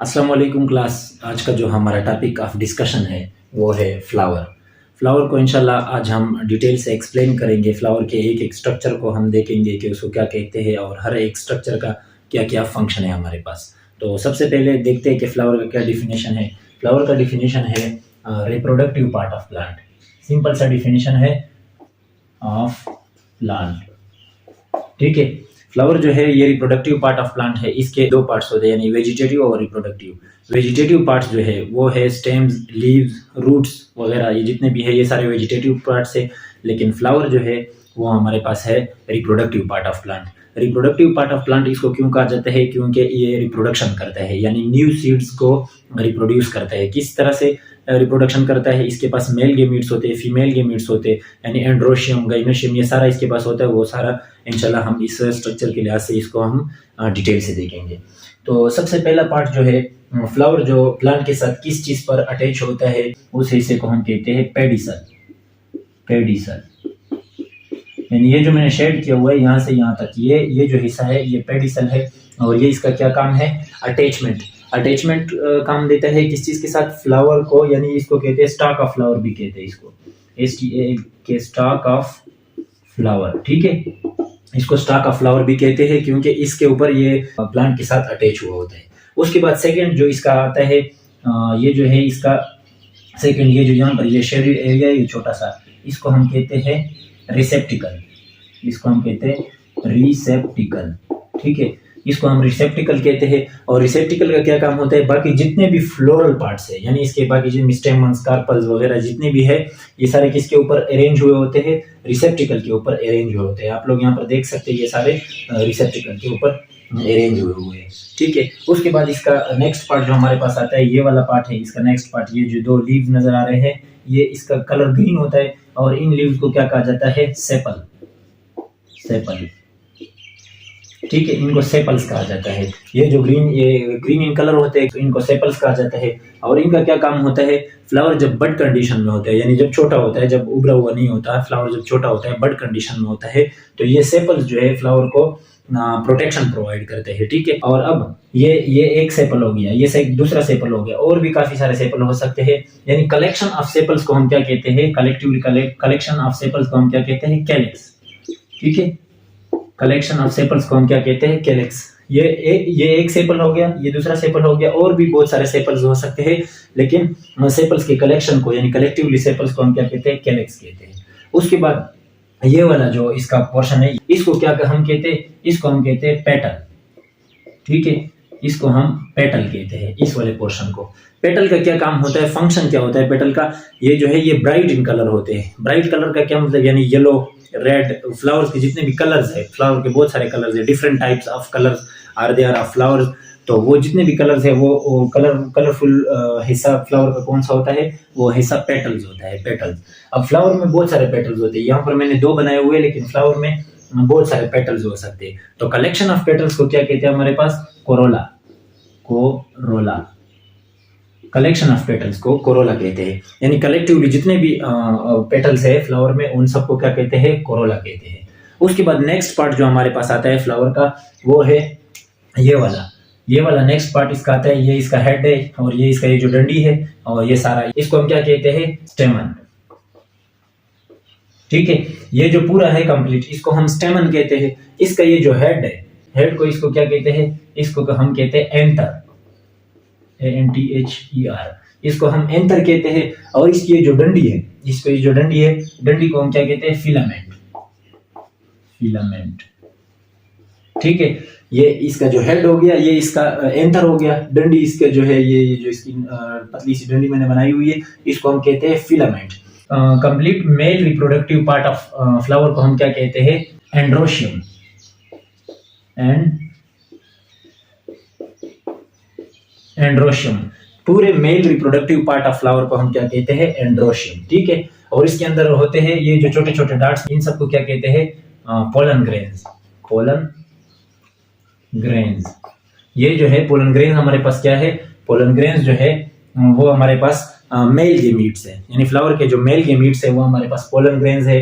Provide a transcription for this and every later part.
अस्सलाम वालेकुम क्लास। आज का जो हमारा टॉपिक ऑफ डिस्कशन है वो है फ्लावर। फ्लावर को इंशाल्लाह आज हम डिटेल से एक्सप्लेन करेंगे। फ्लावर के एक एक स्ट्रक्चर को हम देखेंगे कि उसको क्या कहते हैं और हर एक स्ट्रक्चर का क्या क्या फंक्शन है हमारे पास। तो सबसे पहले देखते हैं कि फ्लावर का क्या डिफिनेशन है। फ्लावर का डिफिनेशन है reproductive part of plant. Simple सा डिफिनेशन है ऑफ प्लांट, ठीक है। फ्लावर जो है ये रिप्रोडक्टिव पार्ट ऑफ प्लांट है। इसके दो पार्ट्स होते हैं, यानी वेजिटेटिव और रिप्रोडक्टिव। वेजिटेटिव पार्ट्स जो है वो है स्टेम्स, लीव्स, रूट्स वगैरह, ये जितने भी है ये सारे वेजिटेटिव पार्ट्स है। लेकिन फ्लावर जो है वो हमारे पास है reproductive part of plant. Reproductive part of plant इसको क्यों कहा जाता है? क्योंकि ये रिप्रोडक्शन करता है, यानी न्यू सीड्स को रिप्रोड्यूस करता है। किस तरह से रिप्रोडक्शन करता है? इसके पास मेल गेमीट्स होते हैं, फीमेल गेमीट्स होते हैं, यानी एंड्रोशियम, गाइनोशियम, ये सारा इसके पास होता है। वो सारा इंशाल्लाह हम इस स्ट्रक्चर के लिहाज से इसको हम डिटेल से देखेंगे। तो सबसे पहला पार्ट जो है, फ्लावर जो प्लांट के साथ किस चीज पर अटैच होता है उस हिस्से को हम कहते हैं पेडिसल। पेडिसल यानी ये जो मैंने शेड किया हुआ है यहाँ से यहाँ तक, ये जो हिस्सा है ये पेडिसल है। और ये इसका क्या काम है? अटैचमेंट। अटैचमेंट काम देता है किस चीज के साथ? फ्लावर को, यानी इसको कहते हैं स्टॉक ऑफ फ्लावर भी कहते हैं इसको, STA के स्टॉक ऑफ फ्लावर, ठीक है। इसको स्टॉक ऑफ फ्लावर भी कहते हैं क्योंकि इसके ऊपर ये प्लांट के साथ अटैच हुआ होता है। उसके बाद सेकंड जो इसका आता है, ये जो है इसका सेकंड, ये जो यहाँ पर ये शेडेड एरिया, ये छोटा सा, इसको हम कहते हैं रिसेप्टिकल। इसको हम कहते हैं रिसेप्टिकल, ठीक है। इसको हम रिसेप्टिकल कहते हैं। और रिसेप्टिकल का क्या काम होता है? बाकी जितने भी फ्लोरल पार्ट्स है, यानी इसके बाकी जो स्टेमन्स, कार्पल्स वगैरह जितने भी है, ये सारे किसके ऊपर अरेंज हुए होते हैं? रिसेप्टिकल के ऊपर अरेंज हुए होते हैं। आप लोग यहाँ पर देख सकते हैं ये सारे रिसेप्टिकल के ऊपर अरेंज हुए हैं, ठीक है। उसके बाद इसका नेक्स्ट पार्ट जो हमारे पास आता है, ये वाला पार्ट है इसका नेक्स्ट पार्ट। ये जो दो लीव्स नजर आ रहे हैं, ये इसका कलर ग्रीन होता है और इन लीव्स को क्या कहा जाता है? सेपल। सेपल, ठीक है, इनको सेपल्स कहा जाता है। ये जो ग्रीन इन कलर होते हैं, तो इनको सेपल्स कहा जाता है। और इनका क्या काम होता है? फ्लावर जब बड कंडीशन में होता है, यानी जब छोटा होता है, जब उभरा हुआ नहीं होता, फ्लावर जब छोटा होता है, बड कंडीशन में होता है, तो ये सेपल्स जो है फ्लावर को प्रोटेक्शन प्रोवाइड करते हैं, ठीक है। और अब ये एक सेपल हो गया, ये दूसरा सेपल हो गया, और भी काफी सारे सेपल हो सकते हैं। यानी कलेक्शन ऑफ सेपल्स को हम क्या कहते हैं? कलेक्टिवली कलेक्शन ऑफ सेपल्स को हम क्या कहते हैं? कैलिक्स, ठीक है। कलेक्शन ऑफ सेपल्स को हम क्या कहते हैं? कैलिक्स। ये एक सेपल हो गया, ये दूसरा सेपल हो गया, और भी बहुत सारे सेपल्स हो सकते हैं। लेकिन सेपल्स के कलेक्शन को, यानी कलेक्टिवली सेपल्स को हम क्या कहते हैं? कैलिक्स कहते हैं। उसके बाद ये वाला जो इसका पोर्शन है, इसको क्या हम कहते हैं? इसको हम कहते हैं पेटल, ठीक है। इसको हम पेटल कहते हैं, इस वाले पोर्शन को। पेटल का क्या काम होता है? फंक्शन क्या होता है पेटल का? ये जो है ये ब्राइट इन कलर होते हैं। ब्राइट कलर का क्या मतलब? यानी येलो, रेड, फ्लावर्स के जितने भी कलर्स है, फ्लावर के बहुत सारे कलर्स है, different types of colours are there of flowers. तो वो जितने भी कलर्स है, वो कलरफुल हिस्सा फ्लावर का कौन सा होता है? वो हिस्सा पेटल्स होता है, पेटल्स। अब फ्लावर में बहुत सारे पेटल्स होते हैं। यहाँ पर मैंने दो बनाए हुए, लेकिन फ्लावर में बहुत सारे पेटल्स हो सकते हैं। तो कलेक्शन ऑफ पेटल्स को क्या कहते हैं हमारे पास? Corolla. Corolla, collection of petals को कोरोला कहते हैं। यानी कलेक्टिवली जितने भी पेटल्स है फ्लावर में, उन सबको क्या कहते हैं? कोरोला कहते हैं। उसके बाद नेक्स्ट पार्ट जो हमारे पास आता है फ्लावर का, वो है ये वाला नेक्स्ट पार्ट इसका आता है। ये इसका हेड है, और ये इसका ये जो डंडी है, और ये सारा, इसको हम क्या कहते हैं? स्टेमन, ठीक है। ये जो पूरा है कंप्लीट, इसको हम स्टेमन कहते हैं। इसका ये जो हेड है, हेड को इसको क्या कहते हैं? इसको हम कहते हैं एंथर, ANTHER। इसको हम एंथर कहते हैं। और इसकी ये जो डंडी है, इसको ये जो डंडी है, डंडी को हम क्या कहते हैं? फिलामेंट। फिलामेंट, ठीक है। ये इसका जो हेड हो गया, ये इसका एंथर हो गया। डंडी इसका जो है, ये जो इसकी पतली सी डंडी मैंने बनाई हुई है, इसको हम कहते हैं filament. Complete mail reproductive part of flower को हम क्या कहते हैं? एंड्रोशियम। एंड्रोशियम, पूरे mail reproductive part of flower को हम क्या कहते हैं? एंड्रोशियम, ठीक है। और इसके अंदर होते हैं ये जो छोटे छोटे डार्ट्स, इन सबको क्या कहते हैं? Pollen grains. पोलन ग्रेन्स, ये जो है पोलन ग्रेन्स हमारे पास क्या है? पोलन ग्रेन्स जो है वो हमारे पास मेल गेमीट्स है, यानी फ्लावर के जो मेल गेमीट्स है वो हमारे पास पोलन ग्रेन्स है।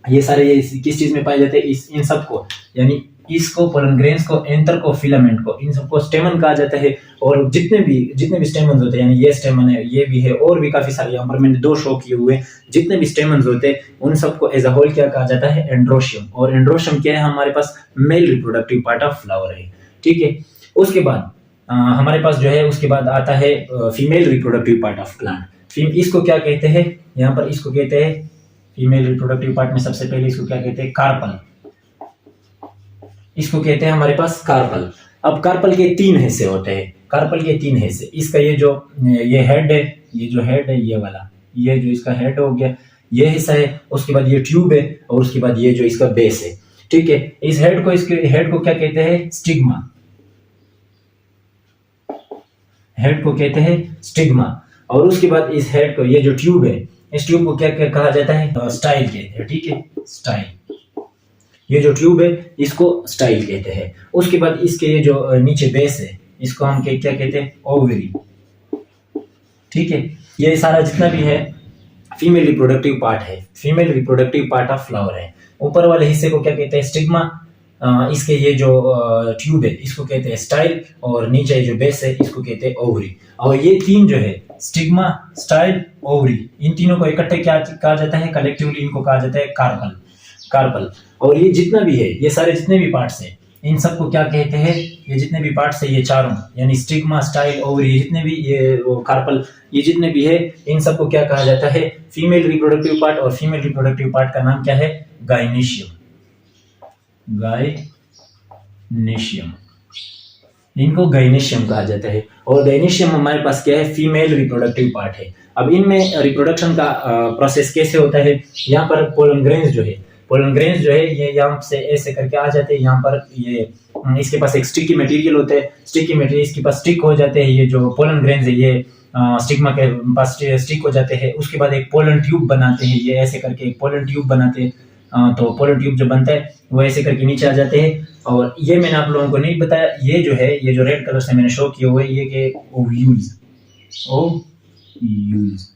ये सारे ये किस चीज में पाए जाते हैं? इन सबको, यानी इसको पोलन ग्रेन्स को, एंथर को, फिलामेंट को, इन सबको स्टेमन कहा जाता है। और जितने भी स्टेमन्स होते हैं, यानी ये स्टेमन है, ये भी है, और भी काफी सारे, यहाँ पर मैंने 2 शो किए हुए, जितने भी स्टेमन्स होते हैं उन सबको एज अ होल क्या कहा जाता है, एंड्रोशियम। और एंड्रोशियम क्या है, हमारे पास male reproductive part of flower है, ठीक है। उसके बाद हमारे पास जो है, उसके बाद आता है female reproductive part of plant. इसको क्या कहते हैं, यहाँ पर इसको कहते हैं फीमेल रिप्रोडक्टिव पार्ट में सबसे पहले इसको क्या कहते हैं, कार्पल। इसको कहते हैं हमारे पास कार्पल। अब कार्पल के 3 हिस्से होते हैं, कार्पल के 3 हिस्से। इसका ये हेड है, ये जो हेड है ये वाला, ये जो इसका हेड हो गया, ये हिस्सा है। उसके बाद ये ट्यूब है, और उसके बाद ये जो इसका बेस है, ठीक है। इसके हेड को क्या कहते हैं, स्टिग्मा। हेड को कहते हैं स्टिग्मा। और उसके बाद इस हेड को, ये जो ट्यूब है, इस ट्यूब को क्या क्या कहा जाता है, स्टाइल कहते हैं, ठीक है, स्टाइल। ये जो ट्यूब है इसको स्टाइल कहते हैं। उसके बाद इसके ये जो नीचे बेस है, इसको हम क्या कहते हैं, ओवरी, ठीक है। ये सारा जितना भी है फीमेल रिप्रोडक्टिव पार्ट है, female reproductive part of flower है। ऊपर वाले हिस्से को क्या कहते हैं, स्टिग्मा। इसके ये जो ट्यूब है इसको कहते हैं स्टाइल, और नीचे जो बेस है इसको कहते हैं ओवरी। और ये 3 जो है, स्टिग्मा, स्टाइल, ओवरी, इन तीनों को इकट्ठे क्या कहा जाता है, कलेक्टिवली इनको कहा जाता है कार्पल, कार्पल। और ये जितना भी है, ये सारे जितने भी पार्ट्स हैं, इन सबको क्या कहते हैं, ये जितने भी पार्ट्स है, ये चारों, यानी स्टिग्मा, स्टाइल, ओवरी, ये जितने भी, ये कार्पल, ये जितने भी है, इन सबको क्या कहा जाता है, फीमेल रिप्रोडक्टिव पार्ट। और फीमेल रिप्रोडक्टिव पार्ट का नाम क्या है, गाइनेशियम, गाइनेशियम, इनको गाइनेशियम कहा जाता है। और गाइनेशियम हमारे पास क्या है, फीमेल रिप्रोडक्टिव पार्ट है। अब इनमें रिप्रोडक्शन का प्रोसेस कैसे होता है, यहाँ पर पोलन ग्रेन्स जो है, पोलन ग्रेन्स जो है ये यहाँ से ऐसे करके आ जाते हैं, यहाँ पर ये इसके पास एक स्टिकी मटेरियल होता है, स्टिकी मटेरियल इसके पास स्टिक हो जाते हैं, ये जो पोलन ग्रेन्स है ये स्टिग्मा के पास स्टिक हो जाते हैं। उसके बाद एक पोलन ट्यूब बनाते हैं, ये ऐसे करके एक पोलन ट्यूब बनाते हैं। तो पोलन ट्यूब जो बनता है वो ऐसे करके नीचे आ जाते हैं। और ये मैंने आप लोगों को नहीं बताया, ये जो है, ये जो रेड कलर से मैंने शो किया हुआ है, ये के ओव्यूल्स, ओव्यूल्स,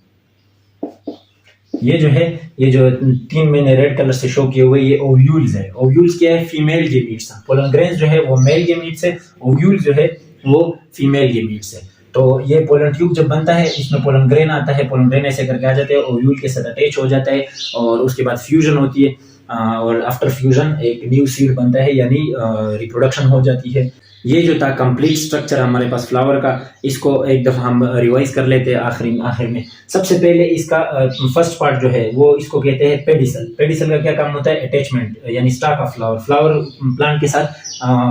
ये जो है, ये जो 3 मैंने रेड कलर से शो किए हुए, ये ओव्यूल्स है। ओव्यूल्स क्या है, फीमेल गेमीट्स। पोलन ग्रेन्स जो है वो मेल गेमीट्स है, ओव्यूल्स जो है वो फीमेल गेमीट्स है। तो ये पोलन ट्यूब जब बनता है, इसमें पोलन ग्रेन आता है, पोलन ग्रेन ऐसे करके आ जाते हैं, ओव्यूल के साथ अटैच हो जाता है, और उसके बाद फ्यूजन होती है, और आफ्टर फ्यूजन एक न्यू सीड बनता है, यानी रिप्रोडक्शन हो जाती है। ये जो था कंप्लीट स्ट्रक्चर हमारे पास फ्लावर का, इसको एक दफा हम रिवाइज कर लेते हैं आखिर में। सबसे पहले इसका फर्स्ट पार्ट जो है वो इसको कहते हैं पेडिसल। पेडिसल का क्या काम होता है, अटैचमेंट, यानी stock of flower, flower plant के साथ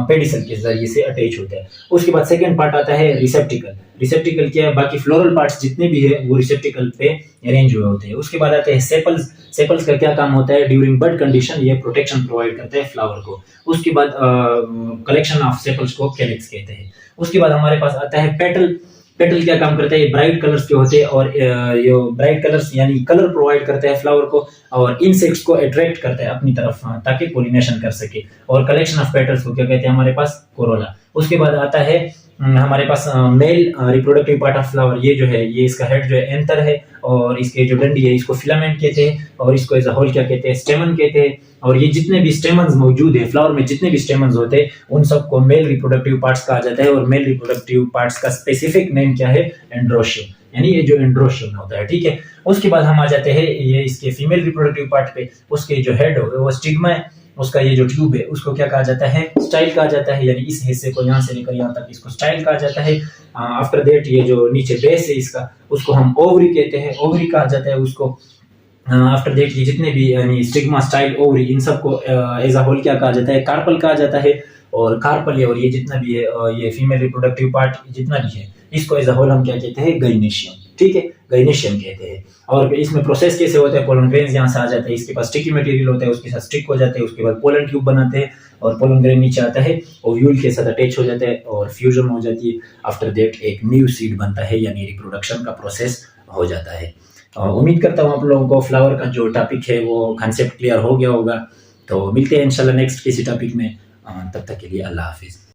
पेडिसल के जरिए से अटैच होता है। उसके बाद सेकंड पार्ट आता है रिसेप्टिकल। रिसेप्टिकल क्या है, बाकी फ्लोरल पार्ट्स जितने भी है वो रिसेप्टिकल पे अरेंज हुए होते हैं। उसके बाद आते हैं सेपल्स। सेपल्स का क्या काम होता है, ड्यूरिंग बड कंडीशन ये प्रोटेक्शन प्रोवाइड करता है फ्लावर को। उसके बाद कलेक्शन ऑफ सेपल्स को कैलिक्स कहते हैं। उसके बाद हमारे पास आता है पेटल। पेटल क्या काम करता है, ये ब्राइट कलर्स के होते हैं, और ये ब्राइट कलर्स यानी कलर प्रोवाइड करते हैं फ्लावर को, और इंसेक्ट्स को अट्रैक्ट करता है अपनी तरफ, ताकि पोलिनेशन कर सके। और कलेक्शन ऑफ पेटल्स को क्या कहते हैं हमारे पास, कोरोला। उसके बाद आता है हमारे पास male reproductive part of flower. ये जो है, ये इसका हेड जो है एंथर है, और इसके जो डंडी है इसको फिलामेंट कहते हैं, और इसको एज अ होल क्या कहते हैं, स्टेमन कहते हैं। और ये जितने भी स्टेमन्स मौजूद है फ्लावर में, जितने भी स्टेमन्स होते हैं उन सबको मेल रिप्रोडक्टिव पार्ट्स कहा जाता है। और मेल रिप्रोडक्टिव पार्ट्स का स्पेसिफिक नेम क्या है, एंड्रोशियम, यानी ये जो एंड्रोशियम होता है, ठीक है। उसके बाद हम आ जाते हैं ये इसके फीमेल रिप्रोडक्टिव पार्ट पे। उसके जो हेड हो वो स्टिग्मा है, उसका ये जो ट्यूब है उसको क्या कहा जाता है, स्टाइल कहा जाता है, यानी इस हिस्से को यहाँ से लेकर यहाँ तक इसको स्टाइल कहा जाता है। आफ्टर दैट ये जो नीचे बेस है इसका, उसको हम ओवरी कहते हैं, ओवरी कहा जाता है उसको। आफ्टर दैट ये जितने भी यानी स्टिग्मा, स्टाइल, ओवरी, इन सबको एज अ होल क्या कहा जाता है, कार्पल कहा जाता है। और कार्पल और ये जितना भी है ये फीमेल रिप्रोडक्टिव पार्ट जितना भी है, इसको एज अ होल हम क्या कहते हैं, गाइनेशियम, ठीक है, गाइनेशियम कहते हैं। और इसमें प्रोसेस कैसे होता है, पोलन ग्रेन्स यहाँ से आ जाते हैं, इसके पास स्टिकी मटेरियल होता है, उसके साथ स्टिक हो जाते हैं, उसके बाद पोलन ट्यूब बनाते हैं, और पोलन ग्रेन नीचे आता है, ओव्यूल के साथ अटैच हो जाता है, और फ्यूजन हो जाती है। आफ्टर दैट एक न्यू सीड बनता है, यानी रिप्रोडक्शन का प्रोसेस हो जाता है। उम्मीद करता हूँ आप लोगों को फ्लावर का जो टॉपिक है वो कंसेप्ट क्लियर हो गया होगा। तो मिलते हैं इंशाल्लाह नेक्स्ट किसी टॉपिक में, तब तक के लिए अल्लाह हाफिज़।